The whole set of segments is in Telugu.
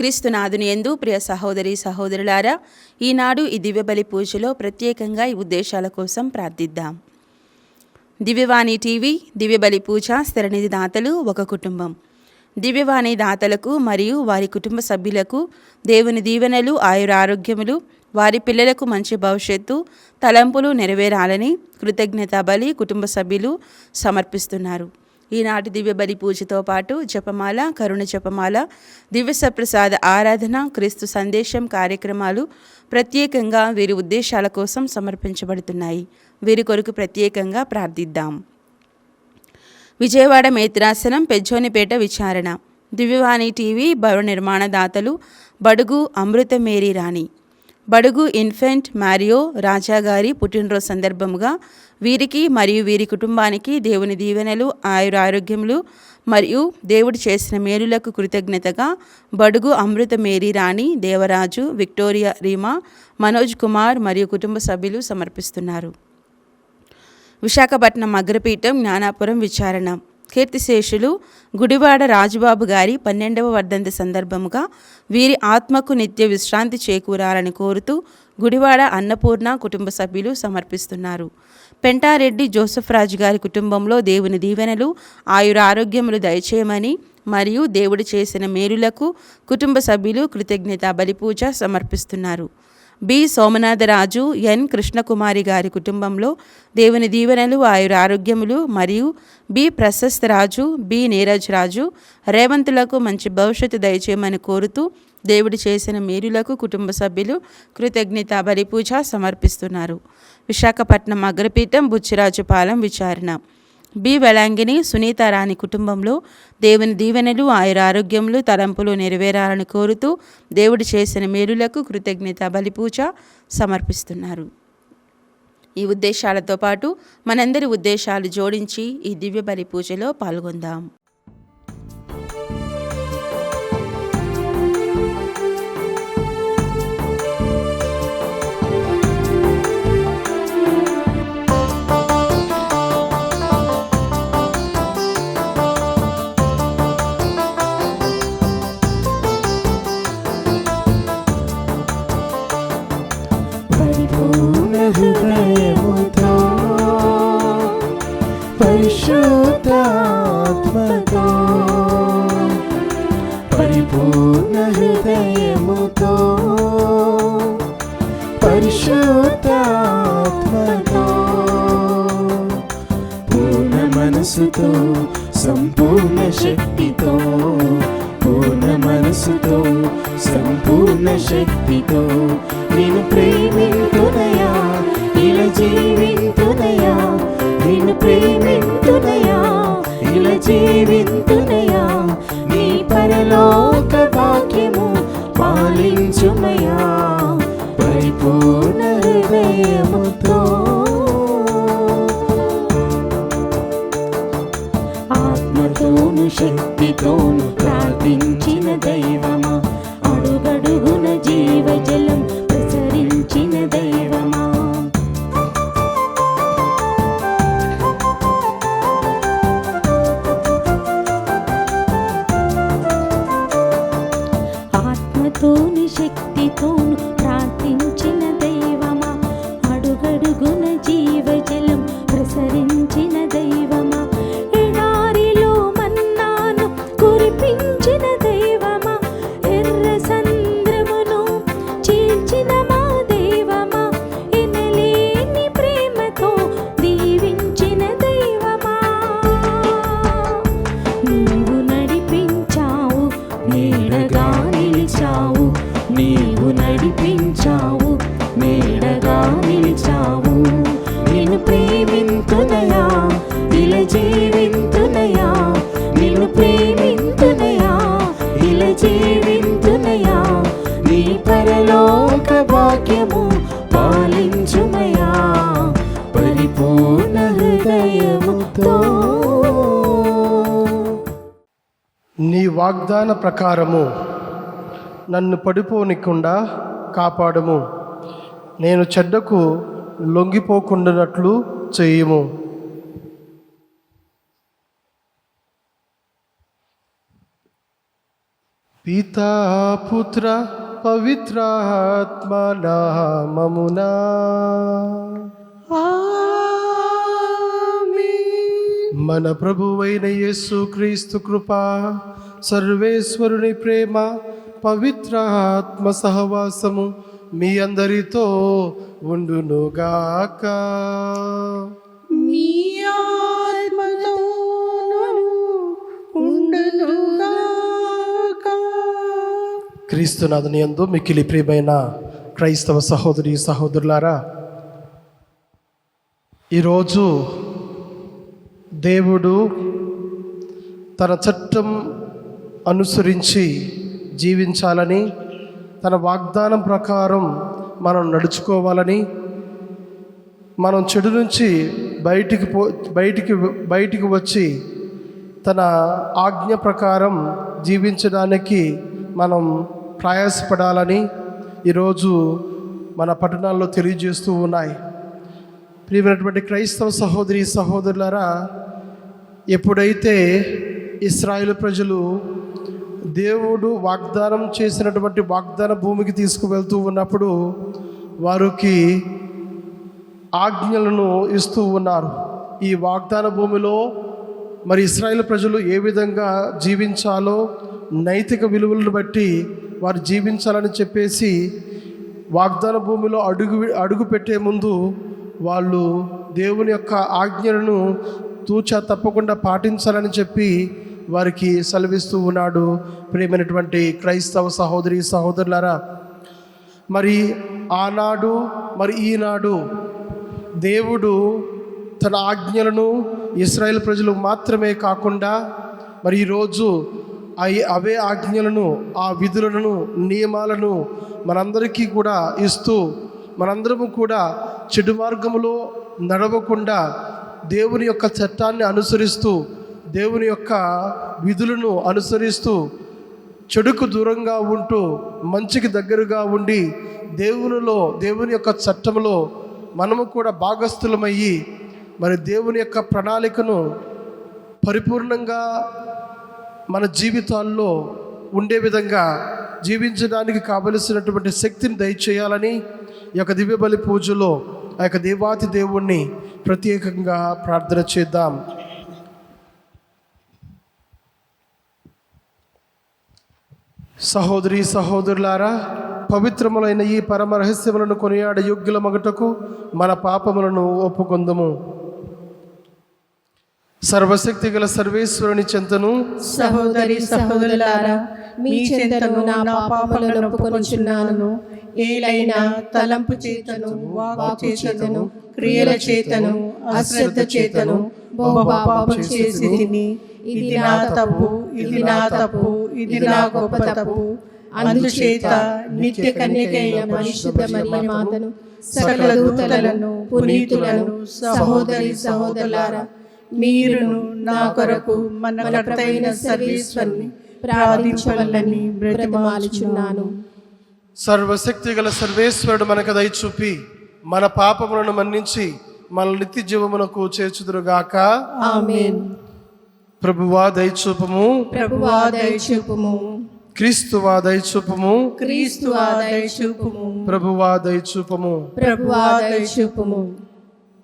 క్రీస్తునాథుని యందు ప్రియ సహోదరి సహోదరులారా, ఈనాడు ఈ దివ్యబలి పూజలో ప్రత్యేకంగా ఈ ఉద్దేశాల కోసం ప్రార్థిద్దాం. దివ్యవాణి టీవీ దివ్యబలి పూజ స్థిరనిధి దాతలు ఒక కుటుంబం. దివ్యవాణి దాతలకు మరియు వారి కుటుంబ సభ్యులకు దేవుని దీవెనలు, ఆయురారోగ్యములు, వారి పిల్లలకు మంచి భవిష్యత్తు, తలంపులు నెరవేరాలని కృతజ్ఞతా బలి కుటుంబ సభ్యులు సమర్పిస్తున్నారు. ఈనాటి దివ్యబలి పూజతో పాటు జపమాల, కరుణ జపమాల, దివ్య సప్రసాద ఆరాధన, క్రీస్తు సందేశం కార్యక్రమాలు ప్రత్యేకంగా వీరి ఉద్దేశాల కోసం సమర్పించబడుతున్నాయి. వీరి కొరకు ప్రత్యేకంగా ప్రార్థిద్దాం. విజయవాడ మేత్రాసనం పెజ్జోనిపేట విచారణ. దివ్యవాణి టీవీ భవన నిర్మాణ దాతలు బడుగు అమృత మేరీ రాణి. బడుగు ఇన్ఫెంట్ మారియో రాజాగారి పుట్టినరోజు సందర్భముగా వీరికి మరియు వీరి కుటుంబానికి దేవుని దీవెనలు, ఆయురారోగ్యములు మరియు దేవుడు చేసిన మేలులకు కృతజ్ఞతగా బడుగు అమృత మేరీ రాణి, దేవరాజు, విక్టోరియా, రీమా, మనోజ్ కుమార్ మరియు కుటుంబ సభ్యులు సమర్పిస్తున్నారు. విశాఖపట్నం అగ్రపీఠం జ్ఞానాపురం విచారణ. కీర్తిశేషులు గుడివాడ రాజుబాబు గారి 12వ వర్ధంతి సందర్భముగా వీరి ఆత్మకు నిత్య విశ్రాంతి చేకూరాలని కోరుతూ గుడివాడ అన్నపూర్ణ కుటుంబ సభ్యులు సమర్పిస్తున్నారు. పెంటారెడ్డి జోసెఫ్ రాజు గారి కుటుంబంలో దేవుని దీవెనలు, ఆయురారోగ్యములు దయచేయమని మరియు దేవుడు చేసిన మేలులకు కుటుంబ సభ్యులు కృతజ్ఞతా బలిపూజ సమర్పిస్తున్నారు. బి సోమనాథరాజు, ఎన్ కృష్ణకుమారి గారి కుటుంబంలో దేవుని దీవెనలు, ఆయురారోగ్యములు మరియు బి ప్రశస్త రాజు, బి నీరజ్ రాజు, రేవంతులకు మంచి భవిష్యత్తు దయచేయమని కోరుతూ దేవుడు చేసిన మేలులకు కుటుంబ సభ్యులు కృతజ్ఞతా బలిపూజ సమర్పిస్తున్నారు. విశాఖపట్నం అగ్రపీఠం బుచ్చిరాజుపాలెం విచారణ. బి వెలాంగిని సునీతారాణి కుటుంబంలో దేవుని దీవెనలు, ఆయురారోగ్యములు, తలంపులు నెరవేరాలని కోరుతూ దేవుడు చేసిన మేలులకు కృతజ్ఞత బలిపూజ సమర్పిస్తున్నారు. ఈ ఉద్దేశాలతో పాటు మనందరి ఉద్దేశాలు జోడించి ఈ దివ్య బలి పూజలో పాల్గొందాం. హృదయముతో పరిశుద్ధాత్మతో, పరిపూర్ణ హృదయముతో పరిశుద్ధాత్మతో, పూర్ణ మనసుతో సంపూర్ణ శక్తితో, పూర్ణ మనసుతో సంపూర్ణ శక్తితో నేను ప్రేమింతునయా, ఇలా జీవింతునయా, నేను ప్రేమింతునయా, ఇలా జీవింతునయా, నీ పరలోక భాగ్యము పాలించుమయా, పరిపూర్ణ హృదయముతో. ఆత్మతోను శక్తితోను ప్రార్థించిన దైవమా, అడుగడుగున జీవజలం ప్రసరించిన దైవమా, ఆత్మతోని శక్తితోను ప్రార్థించిన దైవమా, అడుగడుగున జీవజలం ప్రసరించిన దైవమా, ఎడారిలో మన్నాను కురిపించిన దైవమా, ఎర్ర సంద్రమును చీల్చిన మా దైవమా, ఎనలేని ప్రేమతో దీవించిన దైవమా, నీవు నడిపించావు, నీడగా నిలిచావు, నీవు నడిపించావు, నీడగా నిలిచావు, నిన్ను ప్రేమింతునయా, ఇలా జీవింతునయా, నిన్ను ప్రేమింతునయా, ఇలా జీవింతునయా, నీ పరలోక భాగ్యము పాలించుమయా, పరిపూర్ణ హృదయముతో. నీ వాగ్దాన ప్రకారము నన్ను పడిపోనికుండా కాపాడుము, నేను చెడ్డకు లొంగిపోకుండానట్లు చేయుము. పితా పుత్ర పవిత్రాత్మ నామమునా మన ప్రభువైన యేసు క్రీస్తు కృప, సర్వేశ్వరుని ప్రేమ, పవిత్ర ఆత్మ సహవాసము మీ అందరితో ఉండునుగాక. మీ ఆత్మతోను ఉండునుగాక. క్రీస్తునాథుని యందు మిక్కిలి ప్రియమైన క్రైస్తవ సహోదరి సహోదరులారా, ఈరోజు దేవుడు తన చట్టం అనుసరించి జీవించాలని, తన వాగ్దానం ప్రకారం మనం నడుచుకోవాలని, మనం చెడు నుంచి బయటికి వచ్చి తన ఆజ్ఞ ప్రకారం జీవించడానికి మనం ప్రయాసపడాలని ఈరోజు మన పట్టణాల్లో తెలియజేస్తూ ఉన్నాయి. ప్రియమైనటువంటి క్రైస్తవ సహోదరి సహోదరులారా, ఎప్పుడైతే ఇశ్రాయేలు ప్రజలు దేవుడు వాగ్దానం చేసినటువంటి వాగ్దాన భూమికి తీసుకువెళ్తూ ఉన్నప్పుడు వారికి ఆజ్ఞలను ఇస్తూ ఉన్నారు. ఈ వాగ్దాన భూమిలో మరి ఇశ్రాయేలు ప్రజలు ఏ విధంగా జీవించాలో, నైతిక విలువలను బట్టి వారు జీవించాలని చెప్పేసి వాగ్దాన భూమిలో అడుగు పెట్టే ముందు వాళ్ళు దేవుని యొక్క ఆజ్ఞలను తూచా తప్పకుండా పాటించాలని చెప్పి వారికి సెలవిస్తూ ఉన్నాడు. ప్రియమైనటువంటి క్రైస్తవ సహోదరి సహోదరులారా, మరి ఆనాడు మరి ఈనాడు దేవుడు తన ఆజ్ఞలను ఇశ్రాయేల్ ప్రజలు మాత్రమే కాకుండా మరి ఈరోజు అవే ఆజ్ఞలను, ఆ విధులను, నియమాలను మనందరికీ కూడా ఇస్తూ, మనందరము కూడా చెడు మార్గములో నడవకుండా దేవుని యొక్క చట్టాన్ని అనుసరిస్తూ, దేవుని యొక్క విధులను అనుసరిస్తూ, చెడుకు దూరంగా ఉంటూ మంచికి దగ్గరగా ఉండి దేవుని యొక్క చట్టంలో మనము కూడా భాగస్థులమయ్యి మరి దేవుని యొక్క ప్రణాళికను పరిపూర్ణంగా మన జీవితాల్లో ఉండే విధంగా జీవించడానికి కావలసినటువంటి శక్తిని దయచేయాలని ఈ యొక్క దివ్య బలి పూజలో ఆ యొక్క దేవాతి దేవుణ్ణి ప్రత్యేకంగా ప్రార్థన చేద్దాం. సహోదరి సహోదరులారా, పవిత్రములైన ఈ పరమ రహస్యములను కొనియాడ యోగ్యుల మగుటకు మన పాపములను ఒప్పుకొందుము. సర్వశక్తి గల సర్వేశ్వరుని చెంతను, సహోదరి సహోదరులారా, మీ చెంతను నా పాపములను ఒప్పుకొనుచున్నాను. ఏలైనా తలంపు చేతను, వాక్కు చేతను, క్రియల చేతను, అశ్రద్ధ చేతను బహు పాపము చేసి తిని, ఇది నా తప్పు, ఇది నా తప్పు, ఇది నా గొప్ప తప్పు. అందుచేత నిత్య కన్యకైన పరిశుద్ధ మరియ మాతను, సకల దూతలను, పునీతులను, సహోదరి సహోదరులారా, మీరును నా కొరకు మన కర్తైన సర్వేశ్వరుని ప్రార్థించవలని బ్రతిమాలుచున్నాను. సర్వశక్తి గల సర్వేశ్వరుడు మనకు దయచూపి మన పాపములను మన్నించి మన నిత్య జీవమునకు చేర్చుదురుగాక. ఆమేన్. ప్రభువా దయచూపము, ప్రభువా దయచూపుము, క్రీస్తువా దయచూపము, క్రీస్తువా దయచూపుము, ప్రభువా దయచూపము. ప్రభువా దయచూపుము.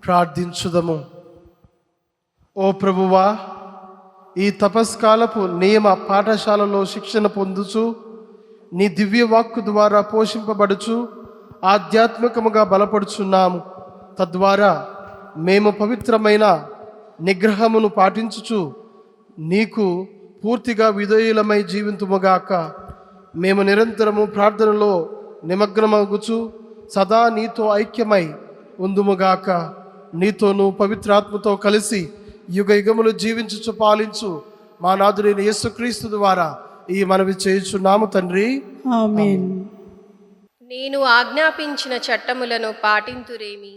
ప్రార్థించుదము. ఓ ప్రభువా, ఈ తపస్కాలపు నియమ పాఠశాలలో శిక్షణ పొందుచు నీ దివ్య వాక్కు ద్వారా పోషింపబడుచు ఆధ్యాత్మికముగా బలపడుచున్నాము. తద్వారా మేము పవిత్రమైన నిగ్రహమును పాటించుచు నీకు పూర్తిగా విధేయులమై జీవింతుముగాక. మేము నిరంతరము ప్రార్థనలో నిమగ్నమగుచు సదా నీతో ఐక్యమై ఉందుముగాక. నీతోనూ పవిత్రాత్మతో కలిసి యుగ యుగములు జీవించుచు పాలించు మా నాథుడైన యేసుక్రీస్తు ద్వారా ఈ మనవి చేయుచున్నాము తండ్రి. ఆమేన్. నేను ఆజ్ఞాపించిన చట్టములను పాటింతురేమి,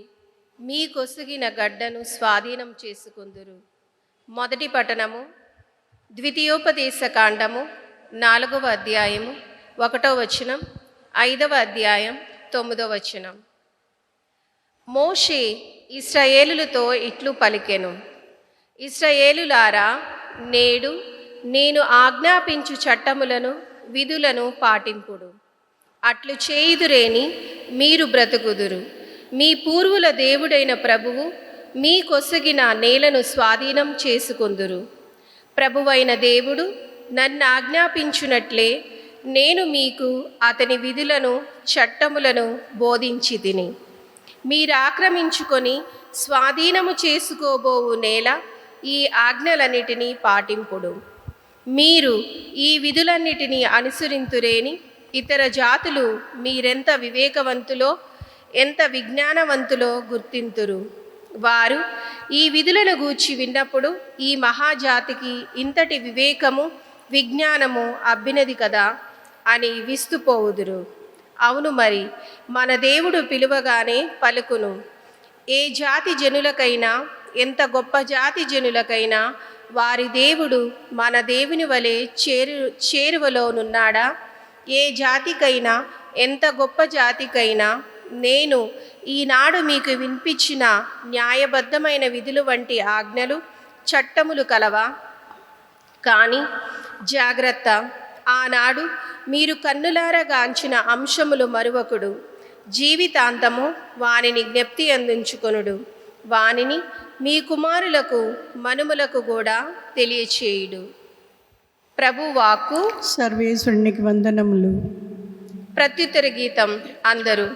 మీ కొసిగిన గడ్డను స్వాధీనం చేసుకుందురు. మొదటి పట్టణము ద్వితీయోపదేశ కాండము 4వ అధ్యాయము 1వ వచనం, 5వ అధ్యాయం 9వ వచనం. మోషే ఇశ్రాయేలులతో ఇట్లు పలికెను, ఇశ్రాయేలులారా, నేడు నేను ఆజ్ఞాపించు చట్టములను విధులను పాటింపుడు. అట్లు చేయుదురేని మీరు బ్రతుకుదురు. మీ పూర్వుల దేవుడైన ప్రభువు మీ కొసగిన నేలను స్వాధీనం చేసుకొందురు. ప్రభువైన దేవుడు నన్ను ఆజ్ఞాపించునట్లే నేను మీకు అతని విధులను చట్టములను బోధించి తిని. మీరు ఆక్రమించుకొని స్వాధీనము చేసుకోబోవు నేల ఈ ఆజ్ఞలన్నిటినీ పాటింపుడు. మీరు ఈ విధులన్నిటినీ అనుసరింతురేని ఇతర జాతులు మీరెంత వివేకవంతులో ఎంత విజ్ఞానవంతులో గుర్తింతురు. వారు ఈ విధులను గూర్చి విన్నప్పుడు ఈ మహాజాతికి ఇంతటి వివేకము విజ్ఞానము అబ్బినది కదా అని విస్తుపోవుదురు. అవును మరి, మన దేవుడు పిలువగానే పలుకును. ఏ జాతి జనులకైనా ఎంత గొప్ప జాతి జనులకైనా వారి దేవుడు మన దేవుని వలె చేరువలోనున్నాడా? ఏ జాతికైనా ఎంత గొప్ప జాతికైనా నేను ఈనాడు మీకు వినిపించిన న్యాయబద్ధమైన విధులు వంటి ఆజ్ఞలు చట్టములు కలవా? కానీ జాగ్రత్త, ఆనాడు మీరు కన్నులారా గాంచిన అంశములు మరువకుడు. జీవితాంతము వానిని జ్ఞప్తి అందించుకొనుడు. వానిని మీ కుమారులకు మనుమలకు కూడా తెలియచేయుడు. ప్రభు వాక్కు. సర్వేశ్వరునికి వందనములు. ప్రత్యుత్తర గీతం. అందరూ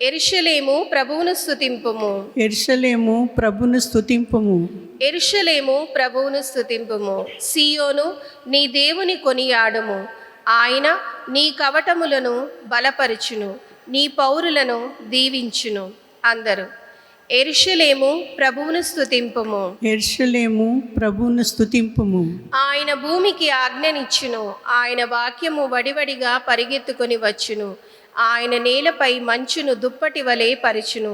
యెరూషలేము ప్రభువును స్తుతింపుము. యెరూషలేము ప్రభును స్తుతింపుము. యెరూషలేము ప్రభువును స్తుతింపుము. సీయోను నీ దేవుని కొనియాడుము. ఆయన నీ కవటములను బలపరుచును, నీ పౌరులను దీవించును. అందరూ యెరూషలేము ప్రభువును స్తుతింపుము. యెరూషలేము ప్రభును స్తుతింపుము. ఆయన భూమికి ఆజ్ఞనిచ్చును. ఆయన వాక్యము వడివడిగా పరిగెత్తుకొని వచ్చును. ఆయన నేలపై మంచును దుప్పటి వలె పరుచును,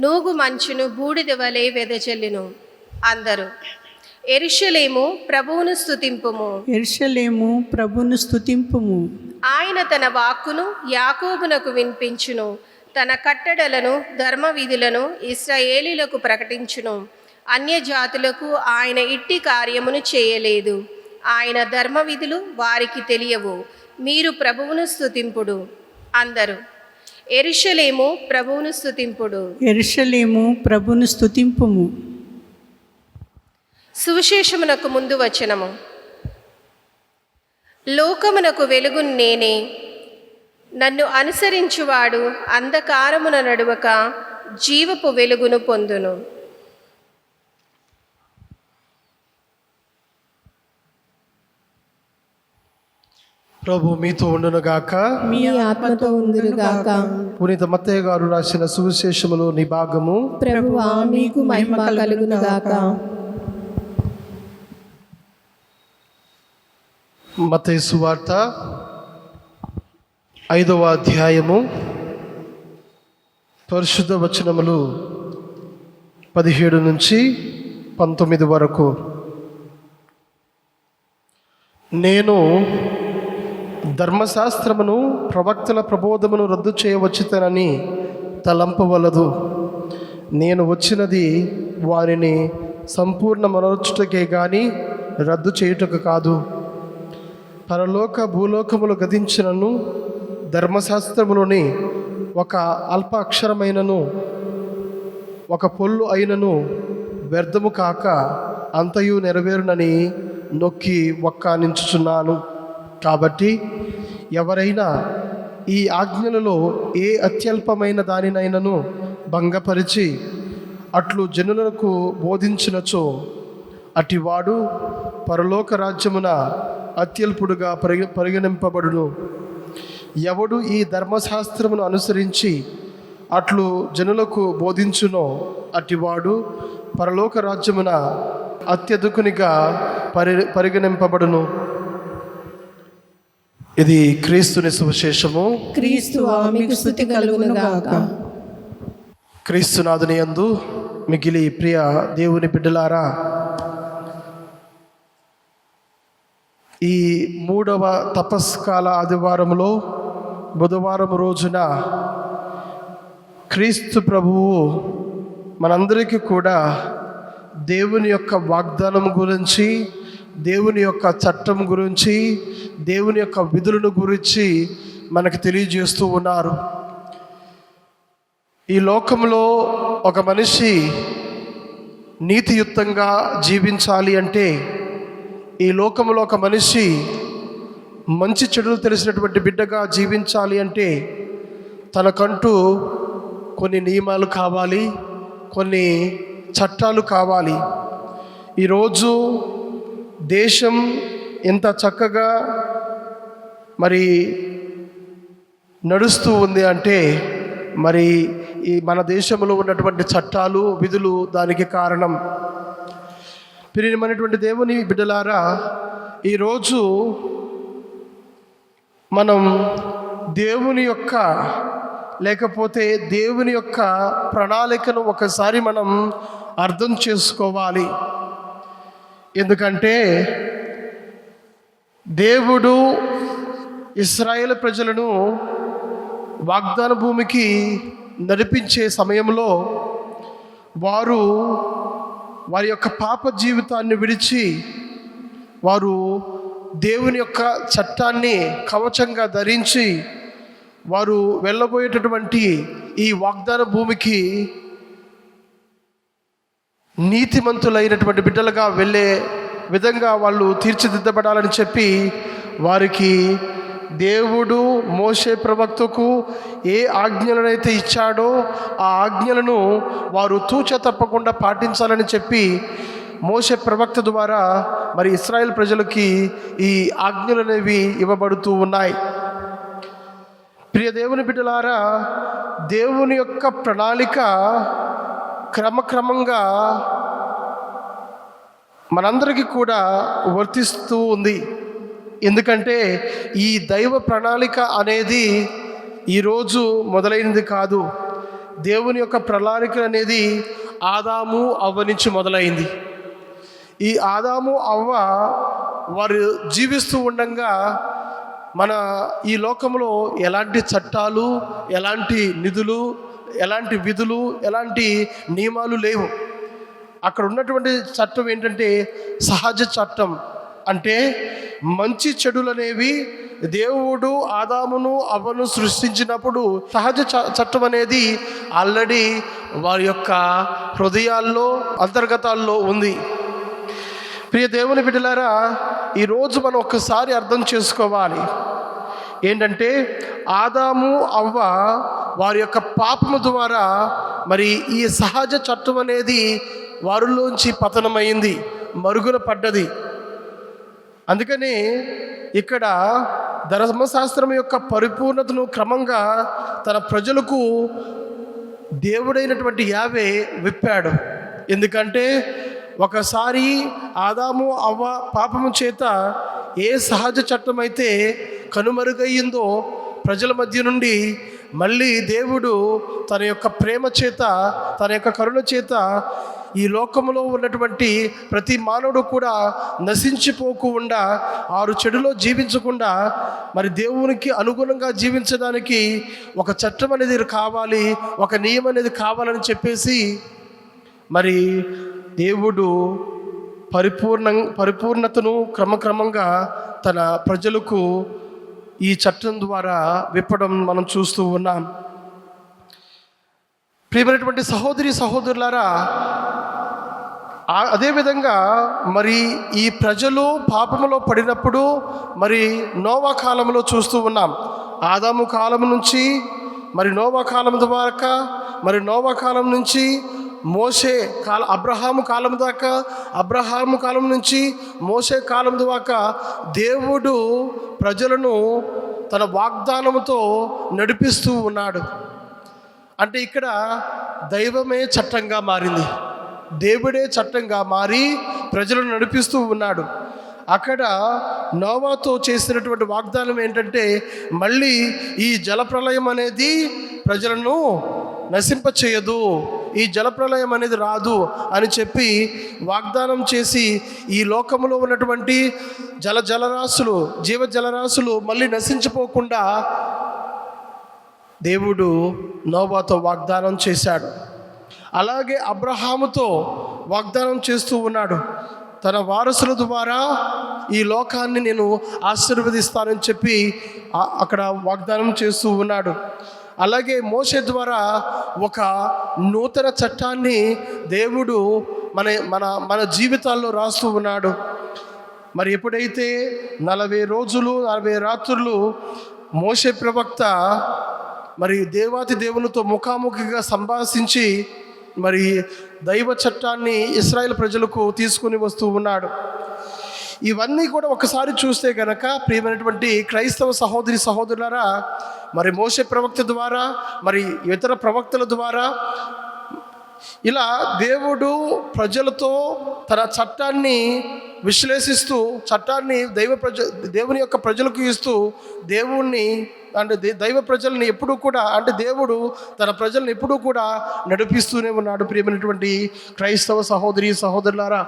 నూగు మంచును బూడిద వలె వెదజల్లును. అందరూ యెరూషలేము ప్రభువును స్తుతింపుము. యెరూషలేము ప్రభును స్తుతింపుము. ఆయన తన వాక్కును యాకోబునకు వినిపించును. తన కట్టడలను ధర్మ విధులను ఇశ్రాయేలీయులకు ప్రకటించును. అన్యజాతులకు ఆయన ఇట్టి కార్యమును చేయలేదు. ఆయన ధర్మ విధులు వారికి తెలియవు. మీరు ప్రభువును స్తుతింపుడు. అందరూ యెరూషలేము ప్రభువును స్తుతింపుడు. యెరూషలేము ప్రభును స్తుతింపుము. సువిశేషమునకు ముందు వచనము. లోకమునకు వెలుగు నేనే. నన్ను అనుసరించువాడు అంధకారమున నడువక జీవపు వెలుగును పొందును. ప్రభు మీతో ఉండునుగాక. మీ ఆత్మతో ఉందురుగాక. పునీత మత్తయ్య గారు రాసిన సువిశేషములో నీ భాగము. ప్రభువా మీకు మహిమ కలుగునుగాక. మత్తయి సువార్త 5వ అధ్యాయము పరిశుద్ధ వచనములు 17 నుంచి 19 వరకు. నేను ధర్మశాస్త్రమును ప్రవక్తల ప్రబోధమును రద్దు చేయవచ్చుతనని తలంపవలదు. నేను వచ్చినది వారిని సంపూర్ణ మనర్చుటకే గాని రద్దు చేయుటకు కాదు. పరలోక భూలోకములు గతించినను ధర్మశాస్త్రములోని ఒక అల్ప అక్షరమైనను ఒక పొల్లు అయినను వ్యర్థము కాక అంతయు నెరవేరునని నొక్కి వక్కానించుచున్నాను. కాబట్టి ఎవరైనా ఈ ఆజ్ఞలలో ఏ అత్యల్పమైన దానినైనను భంగపరిచి అట్లు జనులకు బోధించినచో అటివాడు పరలోక రాజ్యమున అత్యల్పుడుగా పరిగణింపబడును. ఎవడు ఈ ధర్మశాస్త్రమును అనుసరించి అట్లు జనులకు బోధించునో అటివాడు పరలోక రాజ్యమున అత్యధికునిగా పరిగణింపబడును. ఇది క్రీస్తుని సువిశేషము. క్రీస్తువా మీకు స్తుతి కలుగునుగాక. క్రీస్తునాథుని యందు మిగిలి ప్రియ దేవుని బిడ్డలారా, ఈ 3వ తపస్కాల ఆదివారంలో బుధవారం రోజున క్రీస్తు ప్రభువు మనందరికీ కూడా దేవుని యొక్క వాగ్దానం గురించి, దేవుని యొక్క చట్టం గురించి, దేవుని యొక్క విధులను గురించి మనకు తెలియజేస్తూ ఉన్నారు. ఈ లోకంలో ఒక మనిషి నీతియుక్తంగా జీవించాలి అంటే, ఈ లోకంలో ఒక మనిషి మంచి చెడులు తెలిసినటువంటి బిడ్డగా జీవించాలి అంటే తనకంటూ కొన్ని నియమాలు కావాలి, కొన్ని చట్టాలు కావాలి. ఈరోజు దేశం ఎంత చక్కగా మరి నడుస్తూ ఉంది అంటే మరి ఈ మన దేశంలో ఉన్నటువంటి చట్టాలు, విధులు దానికి కారణం. ప్రియమైనటువంటి దేవుని బిడ్డలారా, ఈరోజు మనం దేవుని యొక్క లేకపోతే దేవుని యొక్క ప్రణాళికను ఒకసారి మనం అర్థం చేసుకోవాలి. ఎందుకంటే దేవుడు ఇశ్రాయేలు ప్రజలను వాగ్దాన భూమికి నడిపించే సమయంలో వారి యొక్క పాప జీవితాన్ని విడిచి వారు దేవుని యొక్క చట్టాన్ని కవచంగా ధరించి వారు వెళ్ళబోయేటటువంటి ఈ వాగ్దాన భూమికి నీతిమంతులైనటువంటి బిడ్డలుగా వెళ్ళే విధంగా వాళ్ళు తీర్చిదిద్దబడాలని చెప్పి వారికి దేవుడు మోషే ప్రవక్తకు ఏ ఆజ్ఞలనైతే ఇచ్చాడో ఆ ఆజ్ఞలను వారు తూచ తప్పకుండా పాటించాలని చెప్పి మోషే ప్రవక్త ద్వారా మరి ఇశ్రాయేల్ ప్రజలకి ఈ ఆజ్ఞలు అనేవి ఇవ్వబడుతూ ఉన్నాయి. ప్రియ దేవుని బిడ్డలారా, దేవుని యొక్క ప్రణాళిక క్రమక్రమంగా మనందరికీ కూడా వర్తిస్తూ ఉంది. ఎందుకంటే ఈ దైవ ప్రణాళిక అనేది ఈరోజు మొదలైనది కాదు. దేవుని యొక్క ప్రణాళిక అనేది ఆదాము అవ్వ నుంచి మొదలైంది. ఈ ఆదాము అవ్వ వారు జీవిస్తూ ఉండగా మన ఈ లోకంలో ఎలాంటి చట్టాలు, ఎలాంటి నిధులు, ఎలాంటి విధులు, ఎలాంటి నియమాలు లేవు. అక్కడ ఉన్నటువంటి చట్టం ఏంటంటే సహజ చట్టం. అంటే మంచి చెడులు అనేవి దేవుడు ఆదామును అవ్వను సృష్టించినప్పుడు సహజ చట్టం అనేది ఆల్రెడీ వారి యొక్క హృదయాల్లో అంతర్గతాల్లో ఉంది. ప్రియ దేవుని బిడ్డలారా, ఈరోజు మనం ఒక్కసారి అర్థం చేసుకోవాలి. ఏంటంటే ఆదాము అవ్వ వారి యొక్క పాపము ద్వారా మరి ఈ సహజ చట్టం అనేది వారిలోంచి పతనమైంది, మరుగున పడ్డది. అందుకని ఇక్కడ ధర్మశాస్త్రం యొక్క పరిపూర్ణతను క్రమంగా తన ప్రజలకు దేవుడైనటువంటి యావే విప్పాడు. ఎందుకంటే ఒకసారి ఆదాము అవ్వ పాపము చేత ఏ సహజ చట్టం అయితే కనుమరుగయ్యిందో ప్రజల మధ్య నుండి మళ్ళీ దేవుడు తన యొక్క ప్రేమ చేత, తన యొక్క కరుణ చేత ఈ లోకంలో ఉన్నటువంటి ప్రతి మానవుడు కూడా నశించిపోకుండా, ఆరు చెడులో జీవించకుండా మరి దేవునికి అనుగుణంగా జీవించడానికి ఒక చట్టం అనేది కావాలి, ఒక నియమం అనేది కావాలని చెప్పేసి మరి దేవుడు పరిపూర్ణతను క్రమక్రమంగా తన ప్రజలకు ఈ చట్టం ద్వారా విప్పడం మనం చూస్తూ ఉన్నాం. ప్రియమైనటువంటి సహోదరి సహోదరులారా, అదేవిధంగా మరి ఈ ప్రజలు పాపములో పడినప్పుడు మరి నోవా కాలంలో చూస్తూ ఉన్నాం. ఆదాము కాలం నుంచి మరి నోవా కాలం ద్వారా, మరి నోవా కాలం నుంచి మోషే అబ్రహాము కాలం దాకా, అబ్రహాము కాలం నుంచి మోషే కాలం దాకా దేవుడు ప్రజలను తన వాగ్దానంతో నడిపిస్తూ ఉన్నాడు. అంటే ఇక్కడ దైవమే చట్టంగా మారింది, దేవుడే చట్టంగా మారి ప్రజలను నడిపిస్తూ ఉన్నాడు. అక్కడ నోవాతో చేసినటువంటి వాగ్దానం ఏంటంటే మళ్ళీ ఈ జలప్రళయం అనేది ప్రజలను నశింపచేయదు, ఈ జలప్రళయం అనేది రాదు అని చెప్పి వాగ్దానం చేసి ఈ లోకంలో ఉన్నటువంటి జలరాశులు, జీవజలరాశులు మళ్ళీ నశించిపోకుండా దేవుడు నోవాతో వాగ్దానం చేశాడు. అలాగే అబ్రహాముతో వాగ్దానం చేస్తూ ఉన్నాడు. తన వారసుల ద్వారా ఈ లోకాన్ని నేను ఆశీర్వదిస్తానని చెప్పి అక్కడ వాగ్దానం చేస్తూ ఉన్నాడు. అలాగే మోషే ద్వారా ఒక నూతన చట్టాన్ని దేవుడు మన జీవితాల్లో రాస్తూ ఉన్నాడు. మరి ఎప్పుడైతే 40 రోజులు 40 రాత్రులు మోషే ప్రవక్త మరి దేవాతి దేవునితో ముఖాముఖిగా సంభాషించి మరి దైవ చట్టాన్ని ఇశ్రాయేల్ ప్రజలకు తీసుకుని వస్తూ ఉన్నాడు. ఇవన్నీ కూడా ఒకసారి చూస్తే గనక ప్రియమైనటువంటి క్రైస్తవ సహోదరి సహోదరులారా, మరి మోషే ప్రవక్త ద్వారా మరి ఇతర ప్రవక్తల ద్వారా ఇలా దేవుడు ప్రజలతో తన చట్టాన్ని విశ్లేషిస్తూ చట్టాన్ని దేవుని యొక్క ప్రజలకు ఇస్తూ దేవుణ్ణి అంటే దైవ ప్రజల్ని ఎప్పుడూ కూడా అంటే దేవుడు తన ప్రజల్ని ఎప్పుడూ కూడా నడిపిస్తూనే ఉన్నాడు. ప్రియమైనటువంటి క్రైస్తవ సహోదరి సహోదరులారా,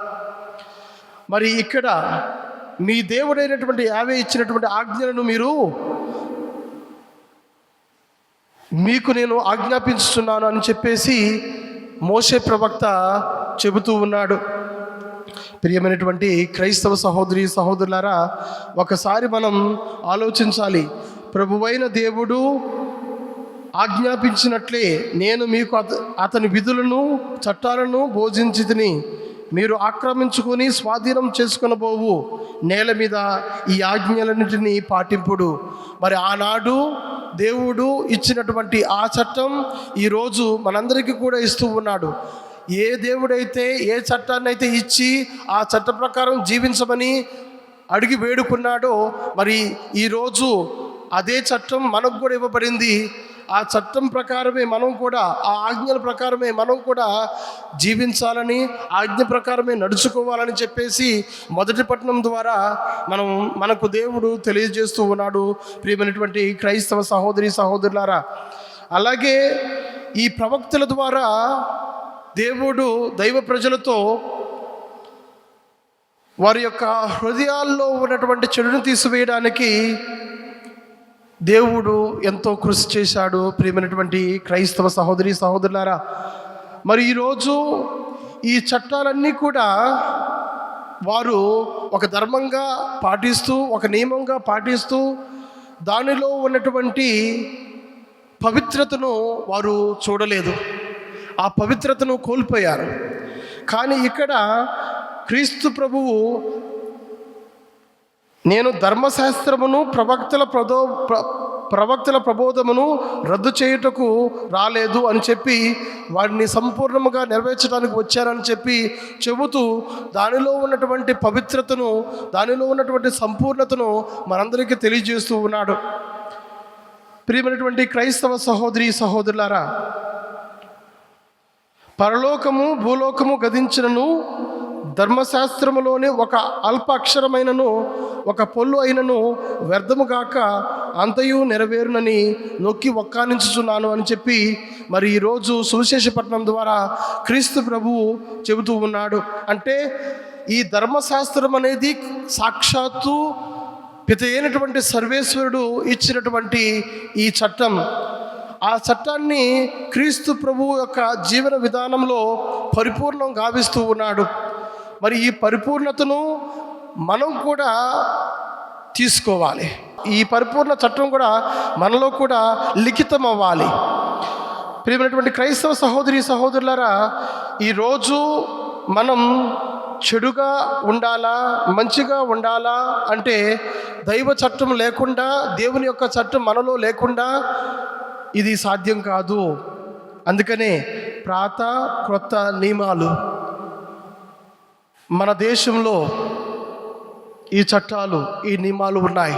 మరి ఇక్కడ మీ దేవుడైనటువంటి యావే ఇచ్చినటువంటి ఆజ్ఞలను మీకు నేను ఆజ్ఞాపించుతున్నాను అని చెప్పేసి మోషే ప్రవక్త చెబుతూ ఉన్నాడు. ప్రియమైనటువంటి క్రైస్తవ సహోదరి సహోదరులారా, ఒకసారి మనం ఆలోచించాలి. ప్రభువైన దేవుడు ఆజ్ఞాపించినట్లే నేను మీకు అతని విధులను చట్టాలను బోధించితిని. మీరు ఆక్రమించుకొని స్వాధీనం చేసుకొనబోవు నేల మీద ఈ ఆజ్ఞలన్నింటినీ పాటింపుడు. మరి ఆనాడు దేవుడు ఇచ్చినటువంటి ఆ చట్టం ఈరోజు మనందరికీ కూడా ఇస్తూ ఉన్నాడు. ఏ దేవుడైతే ఏ చట్టాన్ని అయితే ఇచ్చి ఆ చట్ట ప్రకారం జీవించమని అడిగి వేడుకున్నాడో మరి ఈరోజు అదే చట్టం మనకు కూడా ఇవ్వబడింది. ఆ చట్టం ప్రకారమే మనం కూడా ఆ ఆజ్ఞల ప్రకారమే మనం కూడా జీవించాలని ఆజ్ఞ ప్రకారమే నడుచుకోవాలని చెప్పేసి మొదటి పట్టణం ద్వారా మనకు దేవుడు తెలియజేస్తూ ఉన్నాడు. ప్రియమైనటువంటి క్రైస్తవ సహోదరి సహోదరులారా, అలాగే ఈ ప్రవక్తల ద్వారా దేవుడు దైవ ప్రజలతో వారి యొక్క హృదయాల్లో ఉన్నటువంటి చెడును తీసివేయడానికి దేవుడు ఎంతో కృషి చేశాడు. ప్రియమైనటువంటి క్రైస్తవ సహోదరి సహోదరులారా, మరి ఈరోజు ఈ చట్టాలన్నీ కూడా వారు ఒక ధర్మంగా పాటిస్తూ ఒక నియమంగా పాటిస్తూ దానిలో ఉన్నటువంటి పవిత్రతను వారు చూడలేదు, ఆ పవిత్రతను కోల్పోయారు. కానీ ఇక్కడ క్రీస్తు ప్రభువు నేను ధర్మశాస్త్రమును ప్రవక్తల ప్రబోధమును రద్దు చేయుటకు రాలేదు అని చెప్పి వారిని సంపూర్ణముగా నెరవేర్చడానికి వచ్చారని చెప్పి చెబుతూ దానిలో ఉన్నటువంటి పవిత్రతను దానిలో ఉన్నటువంటి సంపూర్ణతను మనందరికీ తెలియజేస్తూ ఉన్నాడు. ప్రియమైనటువంటి క్రైస్తవ సహోదరి సహోదరులారా, పరలోకము భూలోకము గతించినను ధర్మశాస్త్రములోని ఒక అల్ప అక్షరమైనను ఒక పొల్లు అయినను వ్యర్థముగాక అంతయు నెరవేరునని నొక్కి ఒక్కానించుచున్నాను అని చెప్పి మరి ఈరోజు సువిశేషపట్నం ద్వారా క్రీస్తు ప్రభువు చెబుతూ ఉన్నాడు. అంటే ఈ ధర్మశాస్త్రం అనేది సాక్షాత్తు పిత అయినటువంటి సర్వేశ్వరుడు ఇచ్చినటువంటి ఈ చట్టం. ఆ చట్టాన్ని క్రీస్తు ప్రభువు యొక్క జీవన విధానంలో పరిపూర్ణం గావిస్తూ ఉన్నాడు. మరి ఈ పరిపూర్ణతను మనం కూడా తీసుకోవాలి. ఈ పరిపూర్ణ చట్టం కూడా మనలో కూడా లిఖితం అవ్వాలి. ప్రియమైనటువంటి క్రైస్తవ సహోదరి సహోదరులారా, ఈరోజు మనం చెడుగా ఉండాలా మంచిగా ఉండాలా అంటే దైవ చట్టం లేకుండా దేవుని యొక్క చట్టం మనలో లేకుండా ఇది సాధ్యం కాదు. అందుకనే పాత క్రొత్త నియమాలు మన దేశంలో ఈ చట్టాలు ఈ నియమాలు ఉన్నాయి.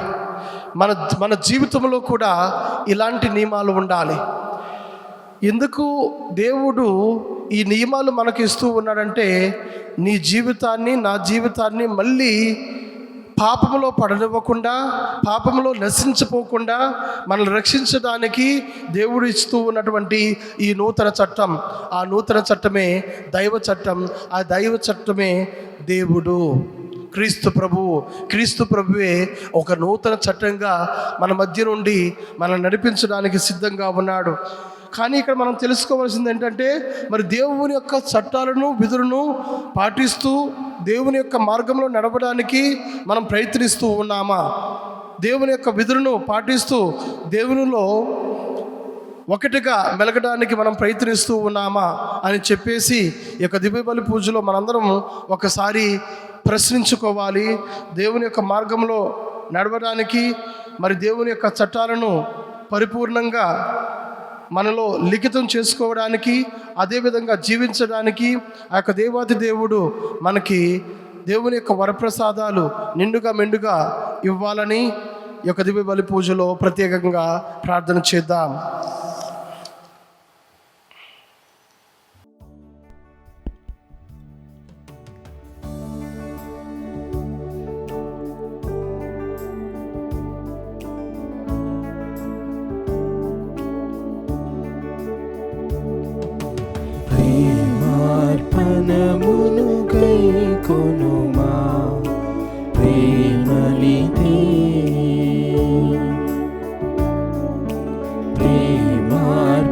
మన జీవితంలో కూడా ఇలాంటి నియమాలు ఉండాలి. ఎందుకు దేవుడు ఈ నియమాలు మనకి ఇస్తూ ఉన్నాడంటే నీ జీవితాన్ని నా జీవితాన్ని మళ్ళీ పాపంలో పడనివ్వకుండా పాపంలో నశించిపోకుండా మనల్ని రక్షించడానికి దేవుడు ఇస్తూ ఉన్నటువంటి ఈ నూతన చట్టం, ఆ నూతన చట్టమే దైవ చట్టం. ఆ దైవ చట్టమే దేవుడు క్రీస్తు ప్రభువే ఒక నూతన చట్టంగా మన మధ్య నుండి మనల్ని నడిపించడానికి సిద్ధంగా ఉన్నాడు. కానీ ఇక్కడ మనం తెలుసుకోవాల్సింది ఏంటంటే, మరి దేవుని యొక్క చట్టాలను విధులను పాటిస్తూ దేవుని యొక్క మార్గంలో నడవడానికి మనం ప్రయత్నిస్తూ ఉన్నామా? దేవుని యొక్క విధులను పాటిస్తూ దేవునిలో ఒకటిగా మెలగడానికి మనం ప్రయత్నిస్తూ ఉన్నామా అని చెప్పేసి ఈ యొక్క దివ్య బలి పూజలో మనందరం ఒకసారి ప్రశ్నించుకోవాలి. దేవుని యొక్క మార్గంలో నడవడానికి, మరి దేవుని యొక్క చట్టాలను పరిపూర్ణంగా మనలో లిఖితం చేసుకోవడానికి, అదేవిధంగా జీవించడానికి ఆ యొక్క దేవాది దేవుడు మనకి దేవుని యొక్క వరప్రసాదాలు నిండుగా మెండుగా ఇవ్వాలని ఈ యొక్క దివ్య బలి పూజలో ప్రత్యేకంగా ప్రార్థన చేద్దాం. ప్రేమార్పణమును గైకొనుమా, ప్రేమనిధి ప్రేమార్పణమును